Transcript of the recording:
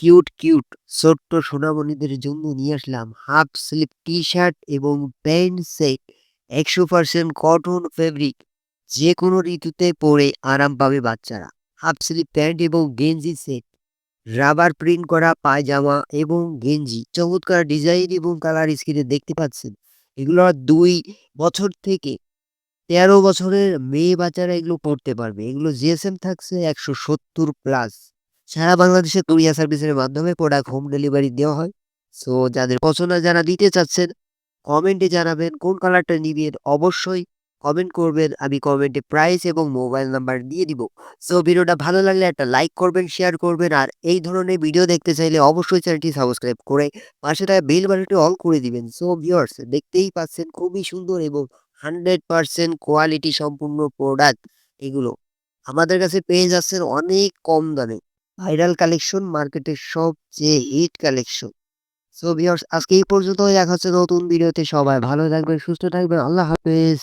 Cute, cute ছোট্ট সোনামণিদের জন্য নিয়ে আসলাম হাফ স্লিভ টি-শার্ট এবং প্যান্ট সেট ১০০% কটন ফেব্রিক। যেকোনো ঋতুতে পরে আরাম পাবে বাচ্চারা। হাফ স্লিভ প্যান্ট এবং গেঞ্জি সেট, রাবার প্রিন্ট করা পায়জামা এবং গেঞ্জি। চমৎকার ডিজাইন এবং কালার স্ক্রিনে দেখতে পাচ্ছেন। এগুলো ২ বছর থেকে ১৩ বছরের মেয়ে বাচ্চারা এগুলো পড়তে পারবে। এগুলো জিএসএম থাকছে ১৭০+ সারা বাংলাদেশে কুরিয়ার সার্ভিসের মাধ্যমে প্রোডাক্ট হোম ডেলিভারি দেওয়া হয়। সো যাদের পছন্দ যারা দিতে চাচ্ছেন কমেন্টে জানাবেন কোন কালারটা নিবেন। অবশ্যই কমেন্ট করবেন। আমি কমেন্টে প্রাইস এবং মোবাইল নাম্বার দিয়ে দিব। সো ভিডিওটা ভালো লাগলে একটা লাইক করবেন, শেয়ার করবেন। আর এই ধরনের ভিডিও দেখতে চাইলে অবশ্যই চ্যানেলটি সাবস্ক্রাইব করে পাশে থাকা বেল বাটনটি অল করে দিবেন। সো ভিউয়ার্স দেখতেই পাচ্ছেন খুবই সুন্দর এবং 100% কোয়ালিটি সম্পূর্ণ প্রোডাক্ট এগুলো। আমাদের কাছে পেয়ে যাচ্ছেন অনেক কম দামে। ভাইরাল কালেকশন, মার্কেটের সবচেয়ে হিট কালেকশন। সো ভিউয়ার্স আজকে এই পর্যন্তই, দেখা হচ্ছে নতুন ভিডিওতে। সবাই ভালো থাকবেন, সুস্থ থাকবেন। আল্লাহ হাফেজ।